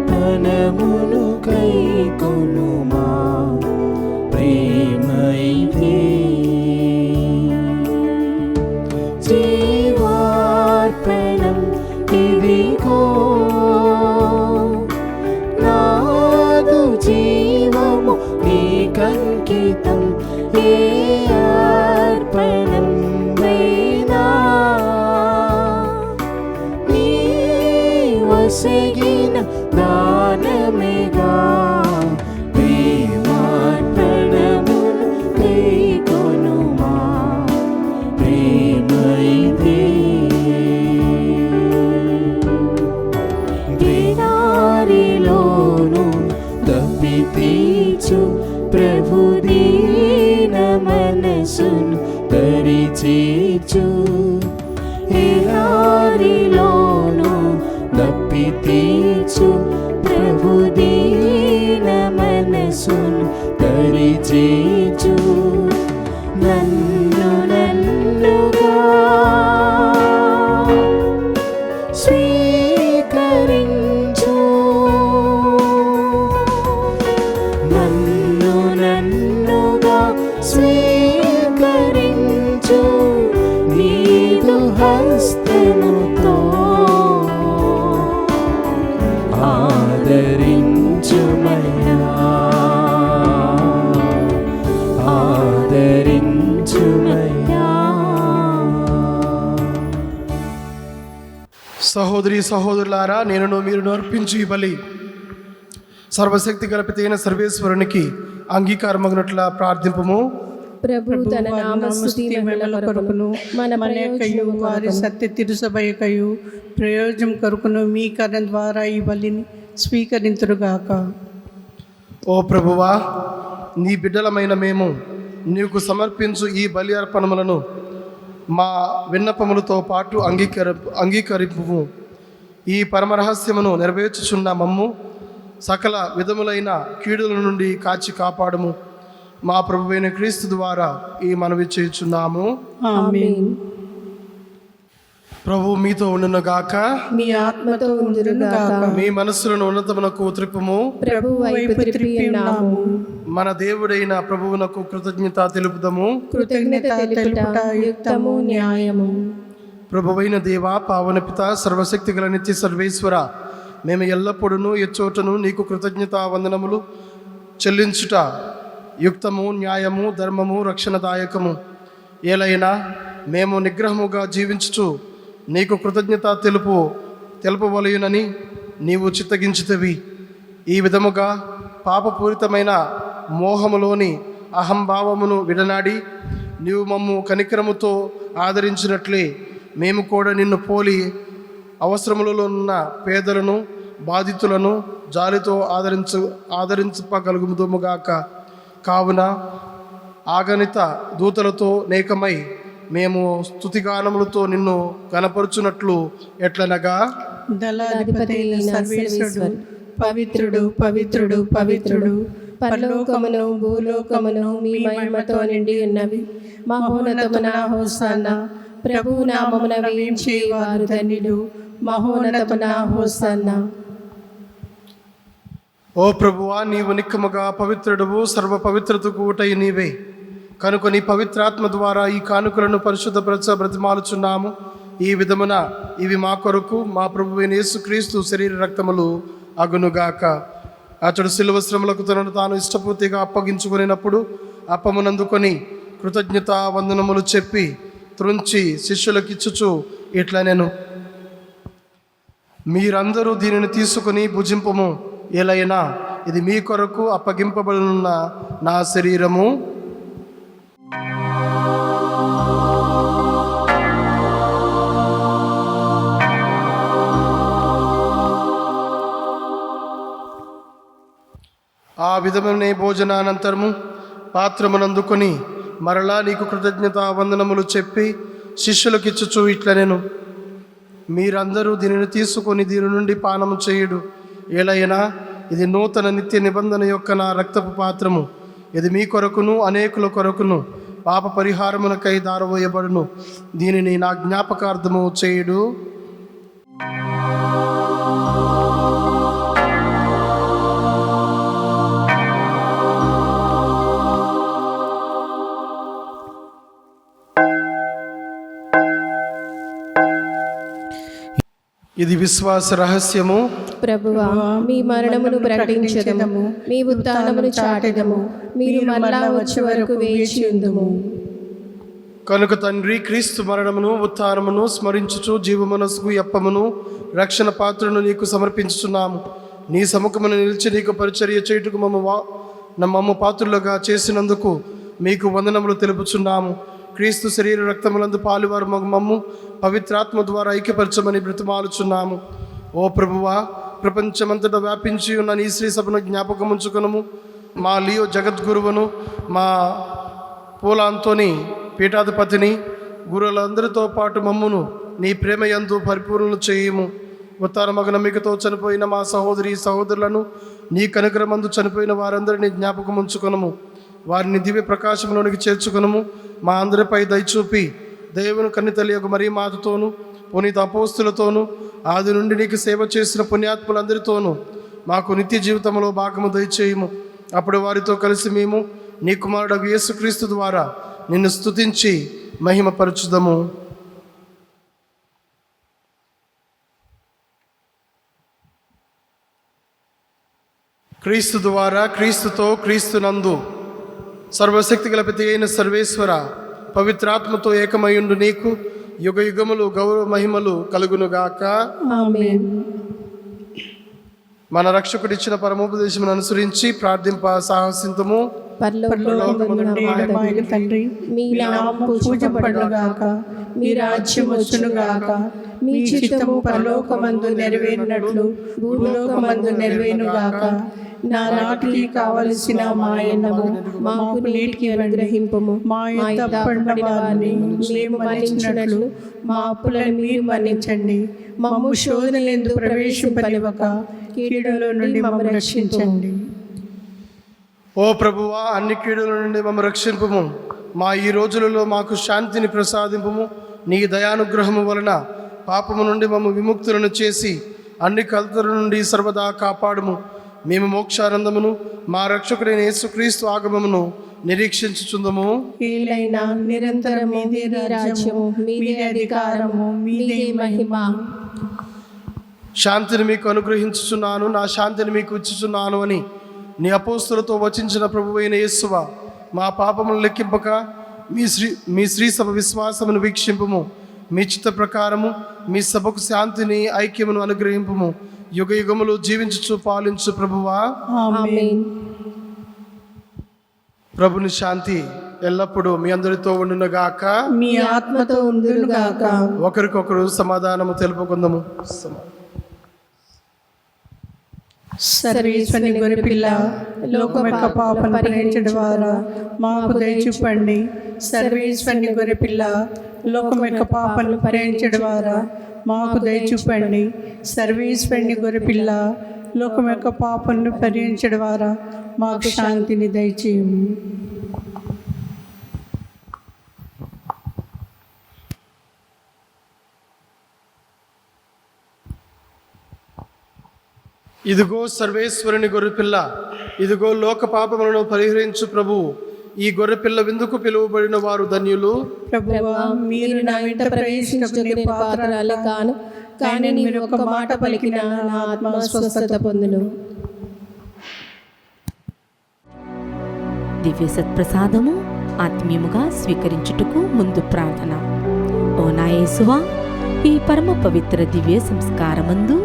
గైకొనుమా, ప్రేమైధి జీవార్పణం ఇదిగో నాదు జీవము నీకంకితం, ఏ అర్పణం వైనా నీ వసగిన దానమేగా. ప్రేమార్పణమును గైకొనుమా, ప్రేమైధి గినారిలోను తప్పితీచు ప్రభు దీన మనసును తరిచేచు, ఎడారిలోను తప్పితీచు ప్రభు దీన మనసును తరిచేచు, నన్నుగా స్వీకరించు, నన్నుగా స్వీకరించు, నీదు హస్తముతో ఆదరించుమయ్యా, ఆదరించుమయ్యా. సహోదరి సహోదరులారా, నేను మీరు అర్పించు ఈ బలి సర్వశక్తి గలపితైన సర్వేశ్వరునికి అంగీకారమగినట్లా ప్రార్థింపము. ప్రభు తన నామస్తుతి మహిమల కొరకును మన ప్రయోజనము వారి సత్య తిరుసభయకయు ప్రయోజనం కొరకును మీ కరం ద్వారా ఈ బలిని స్వీకరింతురుగాక. ఓ ప్రభువా, నీ బిడ్డలమైన మేము నీకు సమర్పించు ఈ బలి అర్పణములను మా విన్నపములతో పాటు అంగీకరింపు. ఈ పరమరహస్యమును నెరవేర్చుచున్న మమ్ము సకల విధములైన కీడుల నుండి కాచి కాపాడము. మా ప్రభువైన క్రీస్తు ద్వారా ఈ మనవి చేయుచున్నాము. ఆమేన్. ప్రభు మీతో ఉండునుగాక, మీ ఆత్మతో ఉండునుగాక. మీ మనస్సులను ఉన్నతమునకు త్రిప్పుము. ప్రభు వైపు త్రిప్పి ఉన్నాము. మన దేవుడైన ప్రభువునకు కృతజ్ఞత తెలుపుదము. కృతజ్ఞత తెలుపుట యుక్తము న్యాయము. ప్రభువైన దేవ, పావన పిత, సర్వశక్తి గల నిత్య సర్వేశ్వర, మేము ఎల్లప్పుడూ ఎచ్చోటను నీకు కృతజ్ఞత వందనములు చెల్లించుట యుక్తము, న్యాయము, ధర్మము, రక్షణదాయకము. ఏలైనా మేము నిగ్రహముగా జీవించుచు నీకు కృతజ్ఞత తెలుపవలయునని నీవు చిత్తగించితివి. ఈ విధముగా పాపపూరితమైన మోహములోని అహంభావమును విడనాడి నీవు మమ్ము కనికరముతో ఆదరించినట్లే మేము కూడా నిన్ను పోలి అవసరములలో ఉన్న పేదలను, బాధితులను జాలితో ఆదరించగలుగుదుముగాక. కావున ఆగణిత దూతలతో నేకమై మేము స్తుతిగానములతో నిన్ను కనపరుచున్నట్లు ఎట్లనగా, దళాధిపతి సర్వేశ్వరుడు పవిత్రుడు పవిత్రుడు పవిత్రుడు, పరలోకమును భూలోకమును మీ మహిమతో నిండి ఉన్నవి. మహోన్నతమున హోసన్నా. ప్రభు నామమున వేయించేవారు ధన్యులు. మహోన్నతమున హోసన్నా. ఓ ప్రభువా, నీవు నిక్కముగా పవిత్రుడవు, సర్వ పవిత్రతకు ఊటై నీవే కనుక నీ పవిత్రాత్మ ద్వారా ఈ కానుకలను పరిశుద్ధపరచ బ్రతిమాలుచున్నాము. ఈ విధమున ఇవి మా కొరకు మా ప్రభువైన యేసుక్రీస్తు శరీర రక్తములు అగునుగాక. అతడు శిలువ శ్రమలకు తనను తాను ఇష్టపూర్తిగా అప్పగించుకునేటప్పుడు అప్పమునందుకొని కృతజ్ఞత వందనములు చెప్పి త్రుంచి శిష్యులకిచ్చుచు ఇట్లా నేను, మీరందరూ దీనిని తీసుకుని భుజింపము, ఎలైనా ఇది మీ కొరకు అప్పగింపబడున్న నా శరీరము. ఆ విధమైన భోజనానంతరము పాత్రమునందుకొని మరలా నీకు కృతజ్ఞత వందనములు చెప్పి శిష్యులకిచ్చుచు ఇట్లా నేను, మీరందరూ దీనిని తీసుకొని దీని నుండి పానము చేయుడు, ఏలైనా ఇది నూతన నిత్య నిబంధన యొక్క నా రక్తపు పాత్రము. ఇది మీ కొరకును అనేకుల కొరకును పాప పరిహారమునకై దారవోయబడును. దీనిని నా జ్ఞాపకార్థము చేయుడు. ఇది విశ్వాస రహస్యము. ప్రభువా, మీ మరణమును ప్రకటించదము, మీ ఉత్థానమును చాటెదము, మీరు మరలా వచ్చే వరకు వేచి ఉందుము. కనుక తండ్రి, క్రీస్తు మరణమును ఉత్థానమును స్మరించుచు జీవమనస్సుకు అప్పమును రక్షణ పాత్రను నీకు సమర్పించుచున్నాము. నీ సముఖమును నిలిచి నీకు పరిచర్య చేయుటకు మమ్మ పాత్రులుగా చేసినందుకు మీకు వందనములు తెలుపుచున్నాము. క్రీస్తు శరీర రక్తములందు పాలువారు మమ్ము పవిత్రాత్మ ద్వారా ఐక్యపరచమని బ్రతిమాలుచున్నాము. ఓ ప్రభువా, ప్రపంచమంతటా వ్యాపించి ఉన్న నీ శ్రీ సభను జ్ఞాపకం ఉంచుకొనుము. మా లియో జగద్గురువును, మా పూలాంతోని పీఠాధిపతిని, గురువులందరితో పాటు మమ్మును నీ ప్రేమ యందు పరిపూర్ణలు చేయుము. ఉత్తాన మగ నమ్మికతో చనిపోయిన మా సహోదరులను, నీ కనుగ్రహమందు చనిపోయిన వారందరినీ జ్ఞాపకం ఉంచుకొనుము. వారిని దివ్య ప్రకాశంలోనికి చేర్చుకొనుము. మా అందరిపై దయచూపి దేవుని కన్నితల్లి యొక్క మరీ మాతతోను, పునీత అపోస్తులతోనూ, ఆది నుండి నీకు సేవ చేసిన పుణ్యాత్ములందరితోనూ మాకు నిత్య జీవితంలో భాగము దయచేయము. అప్పుడు వారితో కలిసి మేము నీ కుమారుడు యేసుక్రీస్తు ద్వారా నిన్ను స్తుతించి మహిమపరచుదము. క్రీస్తు ద్వారా, క్రీస్తుతో, క్రీస్తునందు సర్వశక్తి గల పిత అయిన సర్వేశ్వర, పవిత్రాత్మతో ఏకమయుండు నీకు యుగ యుగములు గౌరవ మహిమలు కలుగునుగాక. ఆమేన్. మన రక్షకుడిచ్చిన పరమోపదేశమును అనుసరించి ప్రార్థింప సాహసింతము. పరలోకమందుండే మా యొక్క తండ్రి, మీ నామము పూజింపబడునుగాక, మీ రాజ్యం వచ్చునుగాక, మీ చిత్తము పరలోకమందు నెరవేరినట్లు భూలోకమందు నెరవేరునుగాక. నా నాటికి కావలసిన మా అన్నము మాకు నేటికి అనుగ్రహింపము. మా యొక్క తప్పని వారిని మేము మన్నించినట్లు మా అప్పులను మీరు మన్నించండి. మమ్ము శోధనలందు ప్రవేశింపనివ్వక కీడులో నుండి మమ్మల్ని రక్షించండి. ఓ ప్రభువా, అన్ని కీడుల నుండి మమ్మల్ని రక్షింపుము. మా ఈ రోజులలో మాకు శాంతిని ప్రసాదింపుము. నీ దయానుగ్రహము వలన పాపము నుండి మమ్మ విముక్తులను చేసి అన్ని కలతల నుండి సర్వదా కాపాడుము. మేము మోక్షానందమును మా రక్షకుడైన యేసుక్రీస్తు ఆగమమును నిరీక్షించుచుందము. ఏలైనా నిరంతరము మీదే రాజ్యము, మీదే అధికారము, మీదే మహిమ. శాంతిని మీకు అనుగ్రహించుచున్నాను, నా శాంతిని మీకు ఇచ్చుచున్నాను అని నీ అపోస్తులతో వచించిన ప్రభువైన యేసువా, మా పాపమును లెక్కింపక మీ శ్రీ సభ విశ్వాసమును వీక్షింపుము. మీ చిత్త ప్రకారము మీ సభకు శాంతిని, ఐక్యమును అనుగ్రహింపుము. యుగ యుగములు జీవించుచు పాలించు ప్రభువా. ఆమేన్. ప్రభుని శాంతి ఎల్లప్పుడూ మీ అందరితో ఉండునుగాక, మీ ఆత్మతో ఉండునుగాక. ఒకరికొకరు సమాధానము తెలుపుకుందాము. సర్వేశ్వరుని గొర్రెపిల్ల, లోకం యొక్క పాపం పరిహరించడం ద్వారా మాకు దయచూపండి. సర్వేశ్వరుని గొర్రెపిల్ల, లోకం యొక్క పాపం పరిహరించడం ద్వారా మాకు దయచూపండి. సర్వేశ్వరుని గొర్రెపిల్ల, లోకం యొక్క పాపం పరిహరించడం ద్వారా మాకు శాంతిని దయచేయము. ఇదిగో సర్వేశ్వరుని గొర్రెపిల్ల, ఇదిగో లోక పాపములను పరిహరించు ప్రభు. ఈ గొర్రెపిల్ల విందుకు పిలువబడిన వారు ధన్యులు. ప్రభువా, మీరు నా వెంట ప్రవేశించుటకు నేను పాత్రరాలి కాను, కానీ మీరు ఒక మాట పలికిన నా ఆత్మ స్వస్థత పొందును. దివ్య సత్ప్రసాదము ఆత్మీయముగా స్వీకరించుటకు ముందు ప్రార్థన. ఓ నా యేసువా, ఈ పరమ పవిత్ర దివ్య సంస్కారమందు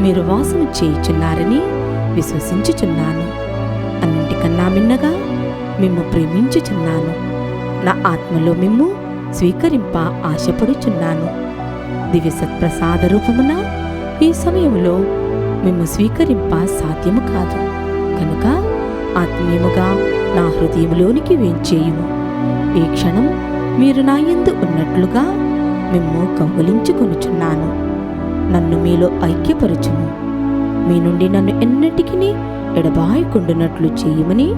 మీరు వాసము చేయుచున్నారని విశ్వసించుచున్నాను. అన్నింటికన్నా మిన్నగా మిమ్ము ప్రేమించుచున్నాను. నా ఆత్మలో మిమ్ము స్వీకరింప ఆశపడుచున్నాను. దివ్య సత్ప్రసాద రూపమున ఈ సమయంలో మిమ్ము స్వీకరింప సాధ్యము కాదు కనుక ఆత్మీయముగా నా హృదయంలోనికి వేంచేయుము. ఈ క్షణం మీరు నా యందు ఉన్నట్లుగా మిమ్ము కౌగిలించుకొనుచున్నాను. నన్ను మీలో ఐక్యపరచుము. మీ నుండి నన్ను ఎన్నటికీ ఎడబాయకుండునట్లు చేయమని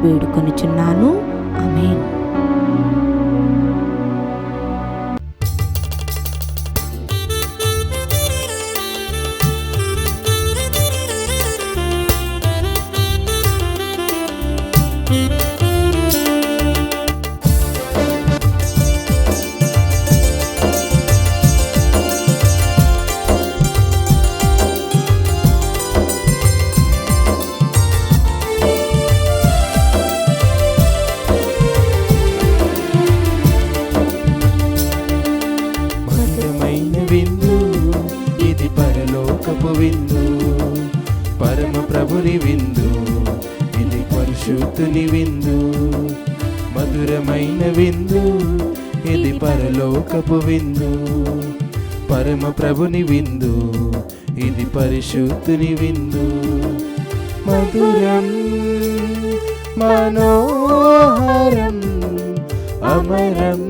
వేడుకొనుచున్నాను. ఆమేన్. మధురమైన విందు ఇది పరలోకపు విందు, పరమ ప్రభుని విందు ఇది పరిశుద్ధుని విందు. మధురమైన విందు ఇది పరలోకపు విందు, పరమ ప్రభుని విందు ఇది పరిశుద్ధుని విందు. మధురం మనోహరం అమరం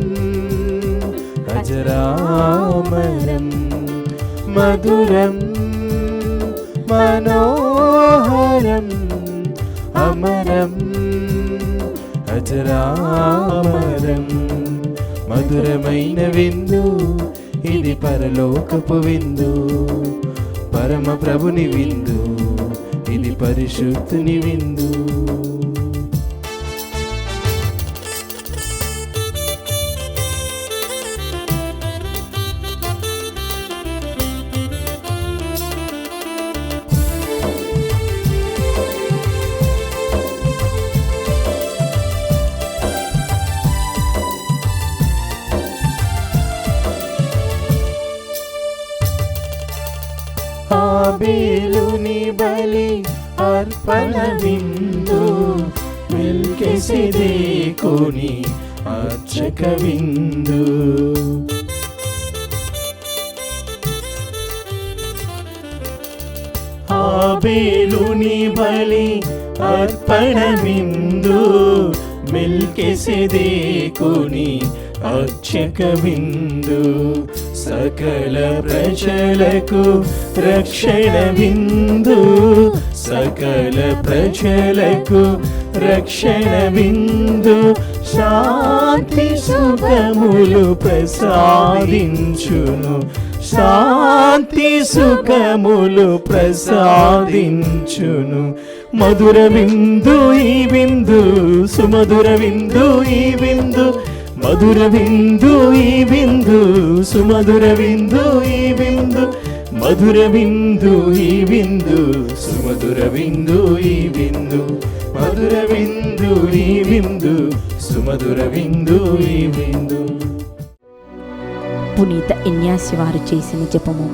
అజరామరం. మధురం మనోహరం అమరం అజరామరం. మధురమైన విందు ఇది పరలోకపు విందు, పరమ ప్రభుని విందు ఇది పరిశుద్ధుని విందు. ఆబేలుని బలి అర్పణ విందు, మెల్కీసెదెకుని అర్చక విందు. ఆబేలుని బలి అర్పణ విందు, మెల్కీసెదెకుని అర్చక విందు. సకల ప్రజలకు రక్షణ విందు, సకల ప్రజలకు రక్షణ విందు. శాంతి సుఖములు ప్రసాదించును, శాంతి సుఖములు ప్రసాదించును. మధుర విందు ఈ విందు, సుమధుర విందు ఈ విందు. మధుర విందు ఈ విందు, సుమధుర విందు ఈ విందు. మధుర విందు ఈ విందు, సుమధుర విందు ఈ విందు. మధుర విందు ఈ విందు, సుమధుర విందు ఈ విందు. పునీత ఇన్యాసి వారు చేసిన జపము.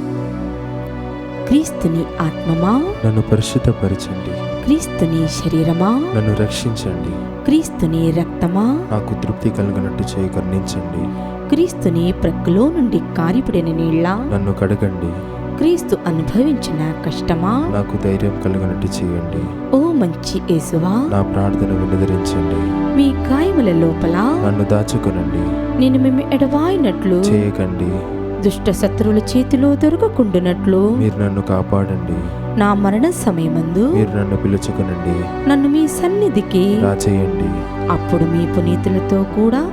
క్రీస్తుని ఆత్మమా నన్ను పరిశుద్ధపరచండి, క్రీస్తుని శరీరమా నన్ను రక్షించండి, క్రీస్తుని రక్తమా నాకు తృప్తి కలిగినట్టు చేయి కరుణించండి. క్రీస్తుని ప్రక్కలో నుండి కారిపడిన నీళ్ళ నన్ను కడగండి, క్రీస్తు అనుభవించిన కష్టమా నాకు ధైర్యం కలిగినట్టు చేయండి. ఓ మంచి యేసువా, నా ప్రార్థన వినదరించండి, మీ గాయముల లోపల నన్ను దాచుకొనండి, నేను మేము ఎడవాయినట్లు చేయకండి. దుష్ట శత్రువుల చేతిలో దొరకకుండునట్లు మీరు నన్ను కాపాడండి, నా మరణ సమయమందు మీరు నన్ను పిలుచుకొనండి, నన్ను మీ సన్నిధికి రా చేయండి. అప్పుడు మీ పునీతులతో కూడా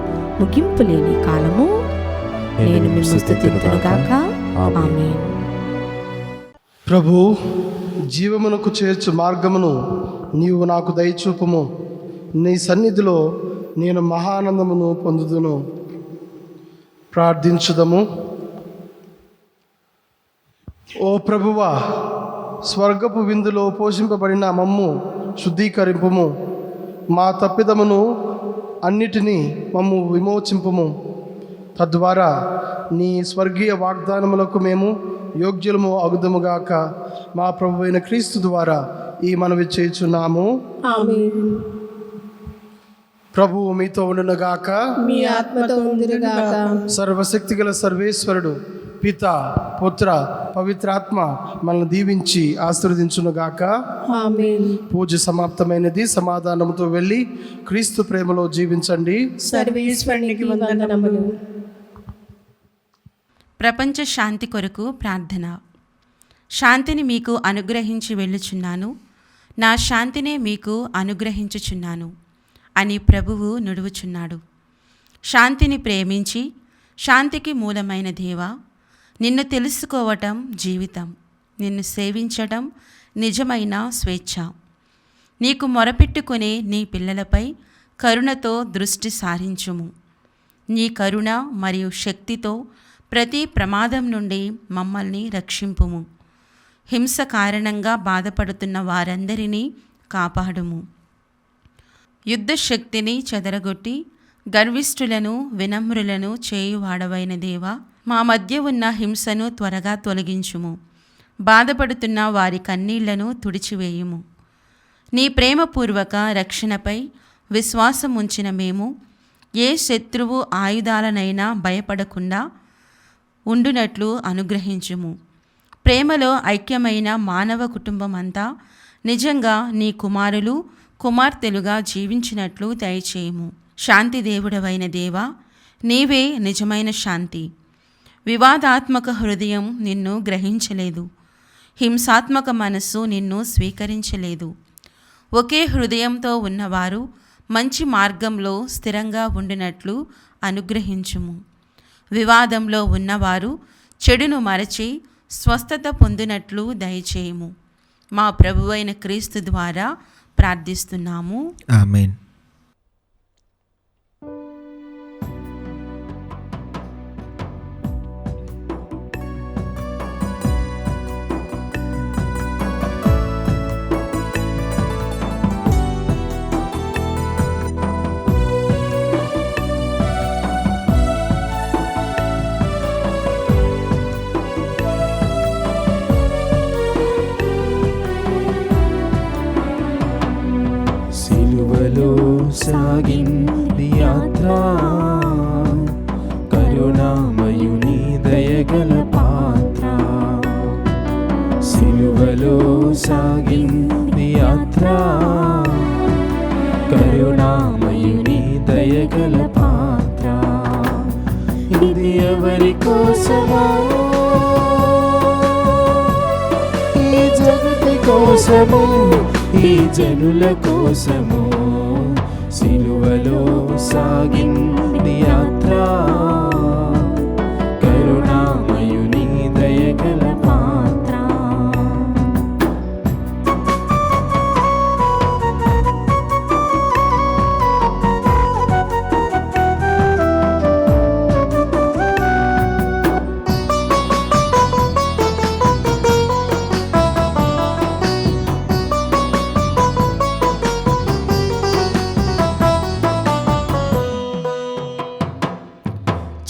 ముగింపు లేని కాలము నేను మిమ్ము స్తుతింతును గాక. ఆమేన్. ప్రభు, జీవమునకు చేర్చు మార్గమును నీవు నాకు దయచూపుము. నీ సన్నిధిలో నేను మహానందమును పొందుదును. ప్రార్థించుదము. ఓ ప్రభువా, స్వర్గపు విందులో పోషింపబడిన మమ్ము శుద్ధీకరింపుము. మా తప్పిదమును అన్నిటినీ మమ్ము విమోచింపుము. తద్వారా నీ స్వర్గీయ వాగ్దానములకు మేము యోగ్యులము అగుదముగాక. మా ప్రభు అయిన క్రీస్తు ద్వారా ఈ మనవి చేయుచున్నాము. ఆమేన్. ప్రభువు మీతో ఉండునుగాక. మీ ఆత్మతో ఉండునుగాక. సర్వశక్తిగల సర్వేశ్వరుడు పిత, పుత్ర, పవిత్రాత్మ మనల్ని దీవించి ఆశీర్వదించునుగాక. ఆమేన్. పూజ సమాప్తమైనది. సమాధానంతో వెళ్ళి క్రీస్తు ప్రేమలో జీవించండి. సర్వేశ్వరునికి వందనములు. ప్రపంచ శాంతి కొరకు ప్రార్థన. శాంతిని మీకు అనుగ్రహించి వెళ్ళుచున్నాను, నా శాంతినే మీకు అనుగ్రహించుచున్నాను అని ప్రభువు నుడువుచున్నాడు. శాంతిని ప్రేమించి శాంతికి మూలమైన దేవా, నిన్ను తెలుసుకోవటం జీవితం, నిన్ను సేవించటం నిజమైన స్వేచ్ఛ. నీకు మొరపెట్టుకునే నీ పిల్లలపై కరుణతో దృష్టి సారించుము. నీ కరుణ మరియు శక్తితో ప్రతి ప్రమాదం నుండి మమ్మల్ని రక్షింపుము. హింస కారణంగా బాధపడుతున్న వారందరినీ కాపాడుము. యుద్ధ శక్తిని చెదరగొట్టి గర్విష్ఠులను వినమ్రులను చేయువాడవైన దేవా, మా మధ్య ఉన్న హింసను త్వరగా తొలగించుము. బాధపడుతున్న వారి కన్నీళ్లను తుడిచివేయుము. నీ ప్రేమపూర్వక రక్షణపై విశ్వాసం ఉంచిన మేము ఏ శత్రువు ఆయుధాలనైనా భయపడకుండా ఉండునట్లు అనుగ్రహించుము. ప్రేమలో ఐక్యమైన మానవ కుటుంబం అంతా నిజంగా నీ కుమారులు కుమార్తెలుగా జీవించినట్లు దయచేయము. శాంతి దేవుడవైన దేవా, నీవే నిజమైన శాంతి. వివాదాత్మక హృదయం నిన్ను గ్రహించలేదు, హింసాత్మక మనస్సు నిన్ను స్వీకరించలేదు. ఒకే హృదయంతో ఉన్నవారు మంచి మార్గంలో స్థిరంగా ఉండినట్లు అనుగ్రహించుము. వివాదంలో ఉన్నవారు చెడును మరచి స్వస్థత పొందినట్లు దయచేయము. మా ప్రభువైన క్రీస్తు ద్వారా ప్రార్థిస్తున్నాము. ఆమేన్. సిలువలో సాగింది యాత్ర, కరుణామయుని దయగల పాత్ర. సిలువలో సాగింది యాత్ర, కరుణామయుని దయగల పాత్ర. ఇది ఎవరి కోసమో, ఈ జగతి కోసమో, ఈ జనుల కోసమో సిలువలో సాగింది యాత్ర, కరుణామయుని దయగల పాత్ర.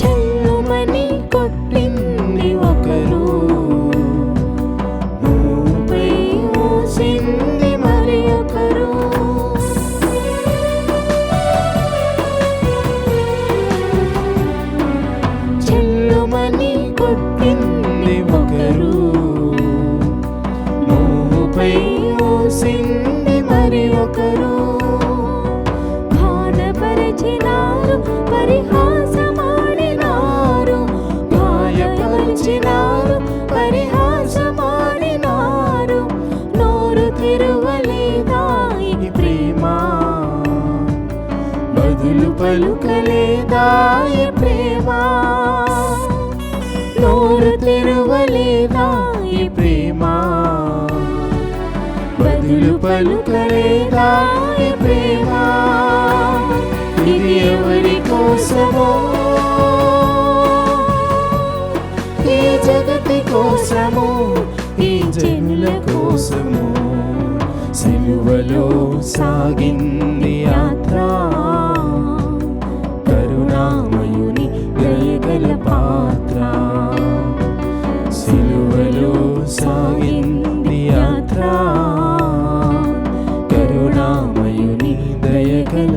చెల్లుమని కొట్టింది ఒకరు, నువ్వై మోసింది మరి ఒకరు. చెల్లుమని కొట్టింది ఒకరు, నువ్వై మోసింది మరి ఒకరు. బాధపరిచినారు, పరిహాసమాడినారు, గాయపరిచినారు, పరిహాసమాడినారు. నోరు తెరువలేదా ఈ ప్రేమ, బదులు పలుకలేదా ఈ ప్రేమ. నోరు తెరువలేదా ఈ ప్రేమ, బదులు పలుకలేదా ఈ ప్రేమ? ఇది ఎవరి కోసమో, ఈ జగతి కోసమో, ఈ జనుల కోసమో సిలువలో సాగింది యాత్ర. కరుణామయుని దయగల పాత్ర, సిలువలో సాగింది యాత్ర. కరుణామయుని దయగల